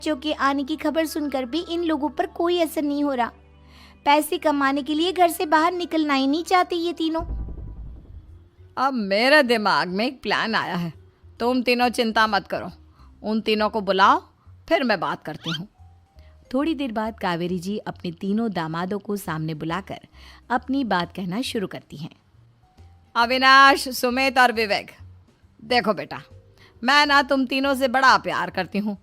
बच्चों के आने की खबर सुनकर भी इन लोगों पर कोई असर नहीं हो रहा। पैसे कमाने के लिए घर से बाहर निकलना ही नहीं चाहते ये तीनों। अब मेरे दिमाग में एक प्लान आया है। तुम तीनों चिंता मत करो, उन तीनों को बुलाओ, फिर मैं बात करती हूँ। थोड़ी देर बाद कावेरी जी अपने तीनों दामादों को सामने बुलाकर अपनी बात कहना शुरू करती हैं। अविनाश, सुमित और विवेक, देखो बेटा, मैं ना तुम तीनों से बड़ा प्यार करती हूँ,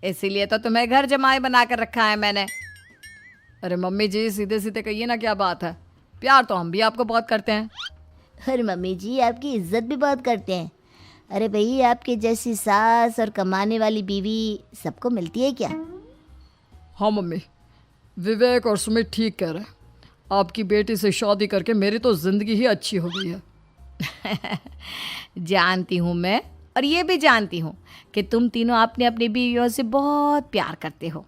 इसीलिए तो तुम्हें घर जमाई बना कर रखा है मैंने। अरे मम्मी जी, सीधे सीधे कहिए ना, क्या बात है? प्यार तो हम भी आपको बहुत करते हैं। अरे मम्मी जी, आपकी इज्जत भी बहुत करते हैं। अरे भाई, आपके जैसी सास और कमाने वाली बीवी सबको मिलती है क्या? हाँ मम्मी, विवेक और सुमित ठीक कह रहे हैं। आपकी बेटी से शादी करके मेरी तो ज़िंदगी ही अच्छी हो गई है। जानती हूँ मैं, और ये भी जानती हूँ कि तुम तीनों अपने अपनी बीवियों से बहुत प्यार करते हो।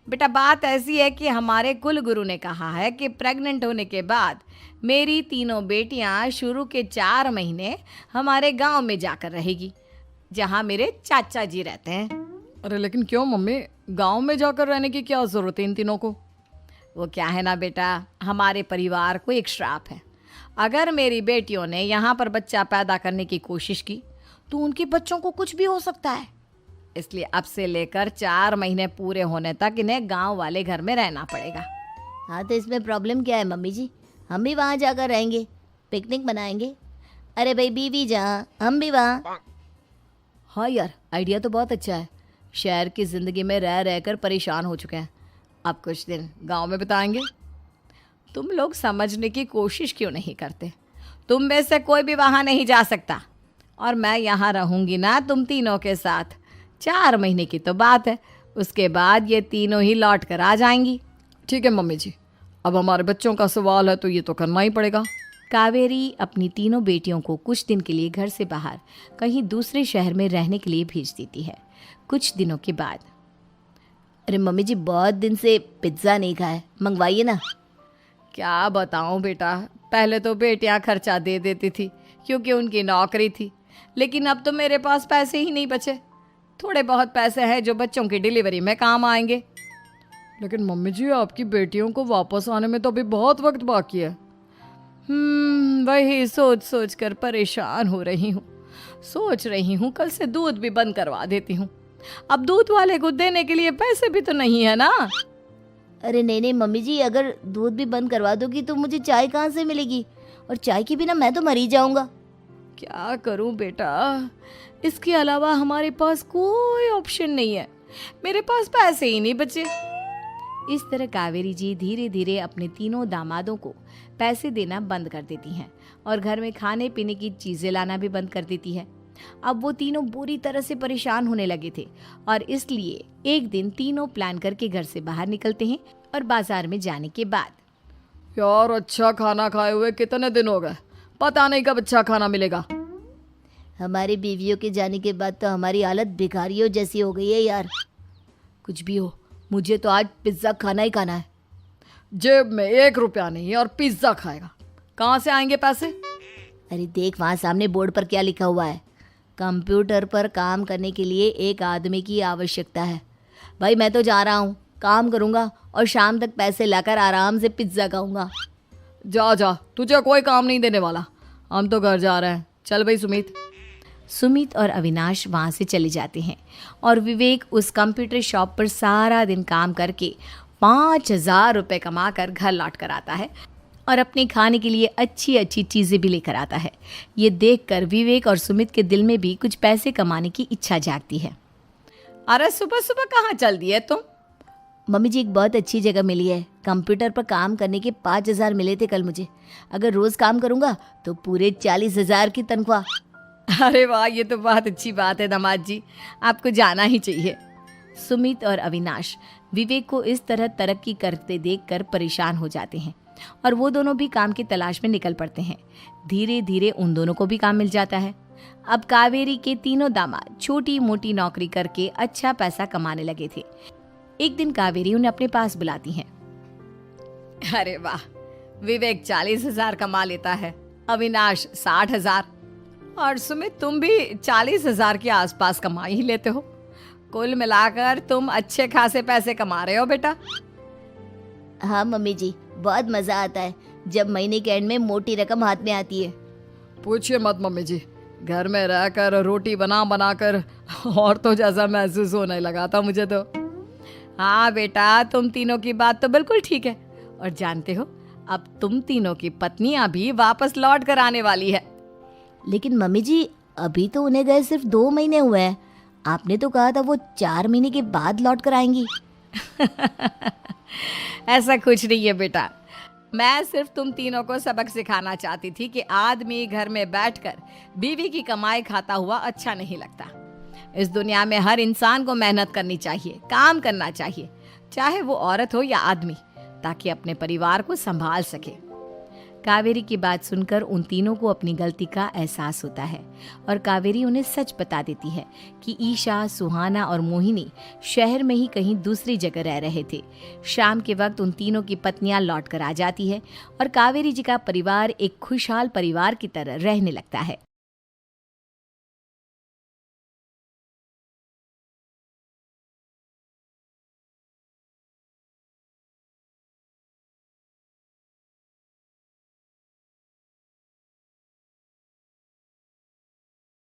बेटा, बात ऐसी है कि हमारे कुल गुरु ने कहा है कि प्रेग्नेंट होने के बाद मेरी तीनों बेटियां शुरू के 4 महीने हमारे गांव में जाकर रहेगी, जहां मेरे चाचा जी रहते हैं। अरे लेकिन क्यों मम्मी, गांव में जाकर रहने की क्या ज़रूरत है इन तीनों को? वो क्या है ना बेटा, हमारे परिवार को एक श्राप है। अगर मेरी बेटियों ने यहाँ पर बच्चा पैदा करने की कोशिश की तो उनके बच्चों को कुछ भी हो सकता है। इसलिए अब से लेकर 4 महीने पूरे होने तक इन्हें गांव वाले घर में रहना पड़ेगा। हाँ, तो इसमें प्रॉब्लम क्या है मम्मी जी? हम भी वहाँ जाकर रहेंगे, पिकनिक मनाएंगे। अरे भाई, बीवी जहाँ हम भी वहाँ। हाँ यार, आइडिया तो बहुत अच्छा है। शहर की ज़िंदगी में रह रहकर परेशान हो चुके हैं, अब कुछ दिन गांव में बिताएंगे। तुम लोग समझने की कोशिश क्यों नहीं करते? तुम में से कोई भी वहाँ नहीं जा सकता, और मैं यहाँ रहूँगी ना तुम तीनों के साथ। 4 महीने की तो बात है, उसके बाद ये तीनों ही लौट कर आ जाएंगी। ठीक है मम्मी जी, अब हमारे बच्चों का सवाल है तो ये तो करना ही पड़ेगा। कावेरी अपनी तीनों बेटियों को कुछ दिन के लिए घर से बाहर कहीं दूसरे शहर में रहने के लिए भेज देती है। कुछ दिनों के बाद, अरे मम्मी जी, बहुत दिन से पिज्ज़ा नहीं खाया, मंगवाइए ना। क्या बताऊं बेटा, पहले तो बेटियां खर्चा दे देती थी क्योंकि उनकी नौकरी थी, लेकिन अब तो मेरे पास पैसे ही नहीं बचे। थोड़े बहुत पैसे हैं जो बच्चों की डिलीवरी में काम आएंगे। लेकिन मम्मी जी, आपकी बेटियों को वापस आने में तो अभी बहुत वक्त बाकी है। वही सोच सोच कर परेशान हो रही हूँ। सोच रही हूँ कल से दूध भी बंद करवा देती हूँ। अब दूध वाले को देने के लिए पैसे भी तो नहीं है ना। अरे नहीं नहीं मम्मी जी, अगर दूध भी बंद करवा दोगी तो मुझे चाय कहाँ से मिलेगी? और चाय के बिना मैं तो मर ही जाऊंगा। क्या करूं बेटा, इसके अलावा हमारे पास कोई ऑप्शन नहीं है। मेरे पास पैसे ही नहीं बचे। इस तरह कावेरी जी धीरे धीरे अपने तीनों दामादों को पैसे देना बंद कर देती हैं और घर में खाने पीने की चीज़ें लाना भी बंद कर देती है। अब वो तीनों बुरी तरह से परेशान होने लगे थे और इसलिए एक दिन तीनों प्लान करके घर से बाहर निकलते हैं और बाजार में जाने के बाद, यार, अच्छा खाना खाए हुए कितने दिन हो गए, पता नहीं कब अच्छा खाना मिलेगा। हमारी बीवियों के जाने के बाद तो हमारी हालत भिखारियों जैसी हो गई है यार। कुछ भी हो, मुझे तो आज पिज्ज़ा खाना ही खाना है। जेब में 1 रुपया नहीं और पिज्ज़ा खाएगा, कहाँ से आएंगे पैसे? अरे देख, वहाँ सामने बोर्ड पर क्या लिखा हुआ है? कंप्यूटर पर काम करने के लिए एक आदमी की आवश्यकता है। भाई, मैं तो जा रहा हूँ, काम करूँगा और शाम तक पैसे लाकर आराम से पिज्ज़ा खाऊंगा। जा जा, तुझे कोई काम नहीं देने वाला, हम तो घर जा रहे हैं। चल भाई सुमित। सुमित और अविनाश वहाँ से चले जाते हैं और विवेक उस कंप्यूटर शॉप पर सारा दिन काम करके 5,000 रुपये कमा कर घर लौट कर आता है और अपने खाने के लिए अच्छी अच्छी चीज़ें भी लेकर आता है। ये देखकर विवेक और सुमित के दिल में भी कुछ पैसे कमाने की इच्छा जागती है। अरे सुबह सुबह कहाँ चल दिए तुम? मम्मी जी, एक बहुत अच्छी जगह मिली है। कंप्यूटर पर काम करने के 5,000 मिले थे कल मुझे। अगर रोज़ काम करूँगा तो पूरे 40,000 की तनख्वाह। अरे वाह, ये तो बहुत अच्छी बात है दामाद जी, आपको जाना ही चाहिए। सुमित और अविनाश विवेक को इस तरह तरक्की करते देखकर परेशान हो जाते हैं और वो दोनों भी काम की तलाश में निकल पड़ते हैं। धीरे धीरे उन दोनों को भी काम मिल जाता है। अब कावेरी के तीनों दामाद छोटी मोटी नौकरी करके अच्छा पैसा कमाने लगे थे। एक दिन कावेरी उन्हें अपने पास बुलाती है। अरे वाह, विवेक 40,000 कमा लेता है, अविनाश 60,000 और सुमित तुम भी 40,000 के आसपास कमा ही लेते हो। कुल मिलाकर तुम अच्छे खासे पैसे कमा रहे हो बेटा। हाँ मम्मी जी, बहुत मज़ा आता है जब महीने के एंड में मोटी रकम हाथ में आती है। पूछिए मत मम्मी जी, घर में रहकर रोटी बना बना कर औरतों जैसा महसूस होने लगा था मुझे तो। हाँ बेटा, तुम तीनों की बात तो बिल्कुल ठीक है। और जानते हो, अब तुम तीनों की पत्नियां भी वापस लौट कर आने वाली है। लेकिन मम्मी जी, अभी तो उन्हें गए सिर्फ 2 महीने हुए हैं। आपने तो कहा था वो 4 महीने के बाद लौट कर आएंगी। ऐसा कुछ नहीं है बेटा, मैं सिर्फ तुम तीनों को सबक सिखाना चाहती थी कि आदमी घर में बैठकर बीवी की कमाई खाता हुआ अच्छा नहीं लगता। इस दुनिया में हर इंसान को मेहनत करनी चाहिए, काम करना चाहिए, चाहे वो औरत हो या आदमी, ताकि अपने परिवार को संभाल सके। कावेरी की बात सुनकर उन तीनों को अपनी गलती का एहसास होता है और कावेरी उन्हें सच बता देती है कि ईशा, सुहाना और मोहिनी शहर में ही कहीं दूसरी जगह रह रहे थे। शाम के वक्त उन तीनों की पत्नियां लौट कर आ जाती है और कावेरी जी का परिवार एक खुशहाल परिवार की तरह रहने लगता है।